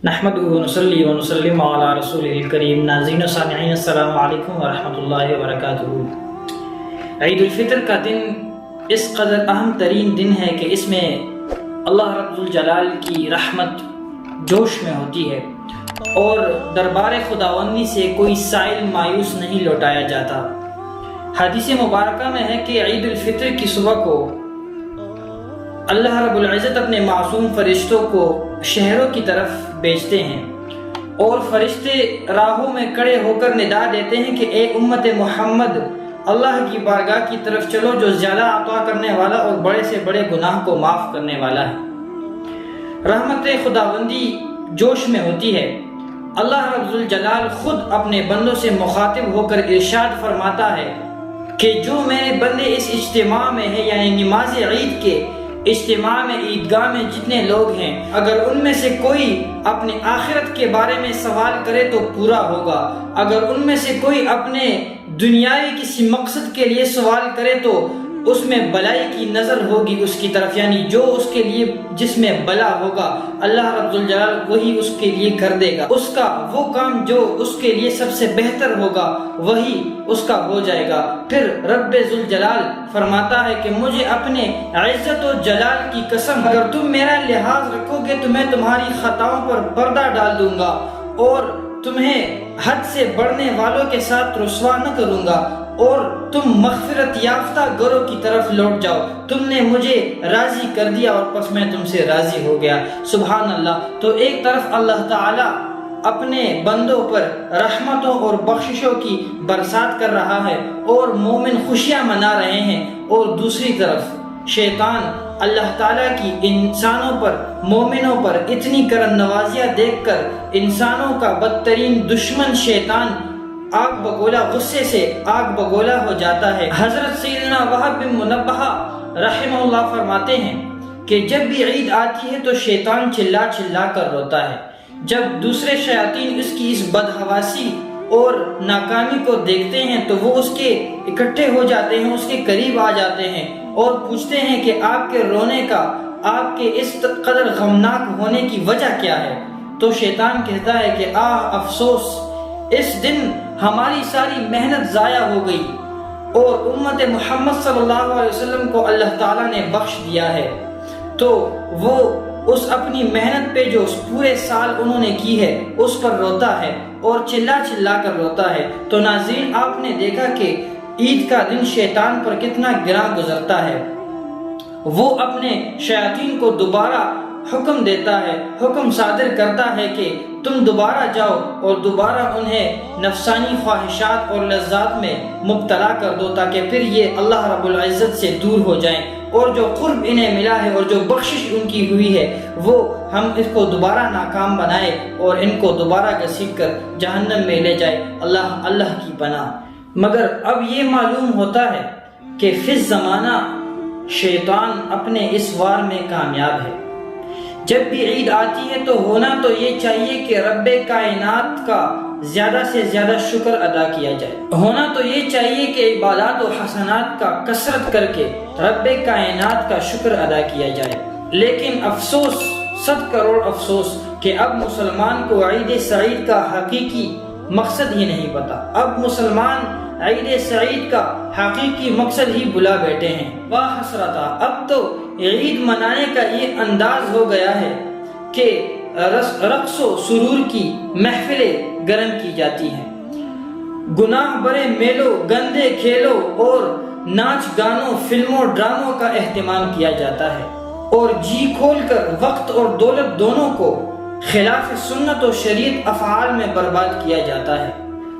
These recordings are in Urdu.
نحمدہ ونصلی ونسلم علی رسولہ الکریم۔ ناظرین و سامعین السلام علیکم ورحمۃ اللہ وبرکاتہ۔ عید الفطر کا دن اس قدر اہم ترین دن ہے کہ اس میں اللہ رب الجلال کی رحمت جوش میں ہوتی ہے اور دربار خداوندی سے کوئی سائل مایوس نہیں لوٹایا جاتا۔ حدیث مبارکہ میں ہے کہ عید الفطر کی صبح کو اللہ رب العزت اپنے معصوم فرشتوں کو شہروں کی طرف بھیجتے ہیں اور فرشتے راہوں میں کھڑے ہو کر ندا دیتے ہیں کہ اے امت محمد، اللہ کی بارگاہ کی طرف چلو جو زیادہ عطا کرنے والا اور بڑے سے بڑے گناہ کو معاف کرنے والا ہے۔ رحمت خداوندی جوش میں ہوتی ہے۔ اللہ رب الجلال خود اپنے بندوں سے مخاطب ہو کر ارشاد فرماتا ہے کہ جو میرے بندے اس اجتماع میں ہیں، یعنی نماز عید کے اجتماع میں عیدگاہ میں جتنے لوگ ہیں، اگر ان میں سے کوئی اپنے آخرت کے بارے میں سوال کرے تو پورا ہوگا، اگر ان میں سے کوئی اپنے دنیاوی کسی مقصد کے لیے سوال کرے تو اس میں بلائی کی نظر ہوگی اس کی طرف، یعنی جو اس کے لیے جس میں بلا ہوگا اللہ رب الجلال وہی اس کے لیے کر دے گا۔ اس کا وہ کام جو اس کے لیے سب سے بہتر ہوگا وہی اس کا ہو جائے گا۔ پھر رب ذوالجلال فرماتا ہے کہ مجھے اپنے عزت و جلال کی قسم، اگر تم میرا لحاظ رکھو گے تو میں تمہاری خطاؤں پر پردہ ڈال دوں گا اور تمہیں حد سے بڑھنے والوں کے ساتھ رسوا نہ کروں گا اور تم مغفرت یافتہ گروہ کی طرف لوٹ جاؤ۔ تم نے مجھے راضی کر دیا اور پس میں تم سے راضی ہو گیا۔ سبحان اللہ۔ تو ایک طرف اللہ تعالی اپنے بندوں پر رحمتوں اور بخششوں کی برسات کر رہا ہے اور مومن خوشیاں منا رہے ہیں، اور دوسری طرف شیطان اللہ تعالیٰ کی انسانوں پر، مومنوں پر اتنی کرم نوازیاں دیکھ کر انسانوں کا بدترین دشمن شیطان آگ بگولا، غصے سے آگ بگولا ہو جاتا ہے۔ حضرت سیدنا وہب بن منبہ رحمہ اللہ فرماتے ہیں کہ جب بھی عید آتی ہے تو شیطان چلا چلا کر روتا ہے۔ جب دوسرے شیاطین اس کی اس بدحواسی اور ناکامی کو دیکھتے ہیں تو وہ اس کے اکٹھے ہو جاتے ہیں، اس کے قریب آ جاتے ہیں اور پوچھتے ہیں کہ آپ کے رونے کا، آپ کے اس قدر غمناک ہونے کی وجہ کیا ہے؟ تو شیطان کہتا ہے کہ افسوس، اس دن ہماری ساری محنت ضائع ہو گئی اور امت محمد صلی اللہ علیہ وسلم کو اللہ تعالیٰ نے بخش دیا ہے۔ تو وہ اس اپنی محنت پہ جو اس پورے سال انہوں نے کی ہے اس پر روتا ہے اور چلا چلا کر روتا ہے۔ تو ناظرین، آپ نے دیکھا کہ عید کا دن شیطان پر کتنا گراں گزرتا ہے۔ وہ اپنے شیاطین کو دوبارہ حکم دیتا ہے، حکم صادر کرتا ہے کہ تم دوبارہ جاؤ اور دوبارہ انہیں نفسانی خواہشات اور لذات میں مبتلا کر دو تاکہ پھر یہ اللہ رب العزت سے دور ہو جائیں، اور جو قرب انہیں ملا ہے اور جو بخشش ان کی ہوئی ہے وہ ہم اس کو دوبارہ ناکام بنائے اور ان کو دوبارہ گھسیٹ کر جہنم میں لے جائے، اللہ کی پناہ۔ مگر اب یہ معلوم ہوتا ہے کہ فی الزمانہ شیطان اپنے اس وار میں کامیاب ہے۔ جب بھی عید آتی ہے تو ہونا تو یہ چاہیے کہ رب کائنات کا زیادہ سے زیادہ شکر ادا کیا جائے، ہونا تو یہ چاہیے کہ عبادات و حسنات کا کثرت کر کے رب کائنات کا شکر ادا کیا جائے۔ لیکن افسوس، 100 کروڑ افسوس کہ اب مسلمان کو عید سعید کا حقیقی مقصد ہی نہیں پتا۔ اب مسلمان عید سعید کا حقیقی مقصد ہی بلا بیٹھے ہیں۔ واہ حسرتا، اب تو عید منانے کا یہ انداز ہو گیا ہے کہ رقص و سرور کی محفلیں گرم کی جاتی ہیں، گناہ برے میلوں، گندے کھیلوں اور ناچ گانوں، فلموں، ڈراموں کا اہتمام کیا جاتا ہے، اور جی کھول کر وقت اور دولت دونوں کو خلاف سنت و شریعت افعال میں برباد کیا جاتا ہے۔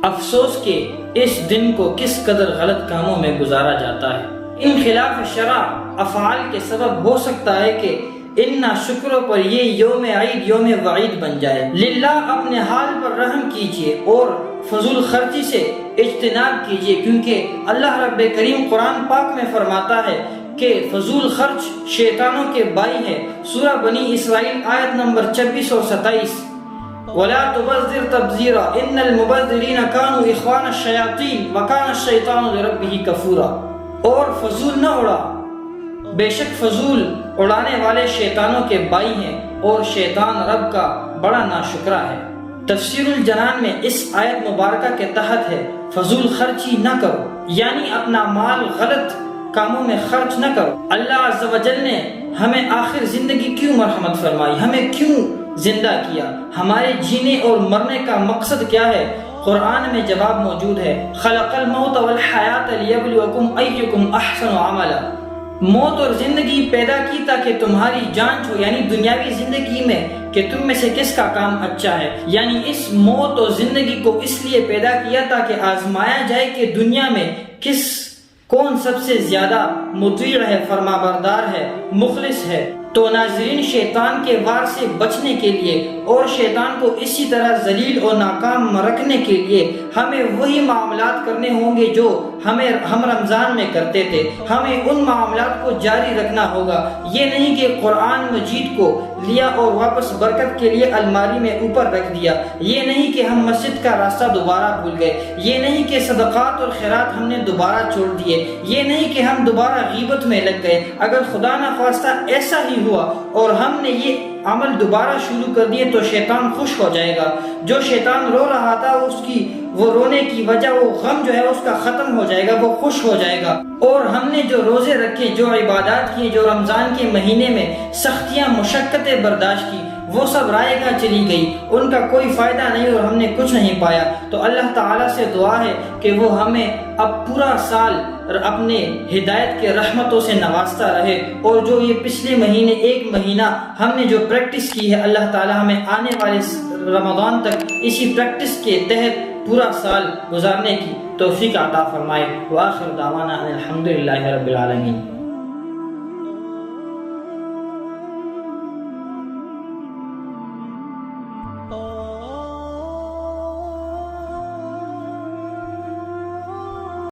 افسوس کہ اس دن کو کس قدر غلط کاموں میں گزارا جاتا ہے۔ ان خلاف شرع افعال کے سبب ہو سکتا ہے کہ ان ناشکروں پر یہ یوم عید یوم وعید بن جائے۔ للہ اپنے حال پر رحم کیجیے اور فضول خرچی سے اجتناب کیجیے، کیونکہ اللہ رب کریم قرآن پاک میں فرماتا ہے کہ فضول خرچ شیطانوں کے بائی ہے۔ سورہ بنی اسرائیل آیت نمبر 26 اور 27۔ وَلَا تُبَذِّرْ تَبْذِيرًا إِنَّ الْمُبَذِّرِينَ كَانُوا إِخْوَانَ الشَّيَاطِينِ وَكَانَ الشَّيْطَانُ لِرَبِّهِ كَفُورًا۔ اور فضول نہ اڑا، بے شک فضول اڑانے والے شیطانوں کے بائی ہیں اور شیطان رب کا بڑا ناشکرا ہے۔ تفسیر الجنان میں اس آیت مبارکہ کے تحت ہے فضول خرچی نہ کرو، یعنی اپنا مال غلط کاموں میں خرچ نہ کرو۔ اللہ عز و جل نے ہمیں آخر زندگی کیوں مرحمت فرمائی، ہمیں کیوں زندہ کیا، ہمارے جینے اور مرنے کا مقصد کیا ہے؟ قرآن میں جواب موجود ہے، خلق الموت والحیات لیبلوکم ایکم احسن عملا۔ موت اور زندگی پیدا کی تاکہ تمہاری جانچ ہو، یعنی دنیاوی زندگی میں کہ تم میں سے کس کا کام اچھا ہے۔ یعنی اس موت اور زندگی کو اس لیے پیدا کیا تاکہ آزمایا جائے کہ دنیا میں کون سب سے زیادہ مطیع ہے، فرما بردار ہے، مخلص ہے۔ تو ناظرین، شیطان کے وار سے بچنے کے لیے اور شیطان کو اسی طرح ذلیل اور ناکام رکھنے کے لیے ہمیں وہی معاملات کرنے ہوں گے جو ہم رمضان میں کرتے تھے۔ ہمیں ان معاملات کو جاری رکھنا ہوگا۔ یہ نہیں کہ قرآن مجید کو لیا اور واپس برکت کے لیے الماری میں اوپر رکھ دیا، یہ نہیں کہ ہم مسجد کا راستہ دوبارہ بھول گئے، یہ نہیں کہ صدقات اور خیرات ہم نے دوبارہ چھوڑ دیے، یہ نہیں کہ ہم دوبارہ غیبت میں لگ گئے۔ اگر خدا نخواستہ ایسا ہی ہوا اور ہم نے یہ عمل دوبارہ شروع کر دیے تو شیطان خوش ہو جائے گا۔ جو شیطان رو رہا تھا وہ رونے کی وجہ، وہ غم جو ہے اس کا ختم ہو جائے گا، وہ خوش ہو جائے گا۔ اور ہم نے جو روزے رکھے، جو عبادات کیے، جو رمضان کے مہینے میں سختیاں مشقتیں برداشت کی، وہ سب رائے گاہ چلی گئی، ان کا کوئی فائدہ نہیں اور ہم نے کچھ نہیں پایا۔ تو اللہ تعالیٰ سے دعا ہے کہ وہ ہمیں اب پورا سال اپنے ہدایت کے رحمتوں سے نوازتا رہے، اور جو یہ پچھلے مہینے ایک مہینہ ہم نے جو پریکٹس کی ہے، اللہ تعالیٰ ہمیں آنے والے رمضان تک اسی پریکٹس کے تحت پورا سال گزارنے کی توفیق عطا فرمائے۔ وآخر دعوانا الحمدللہ رب العالمین۔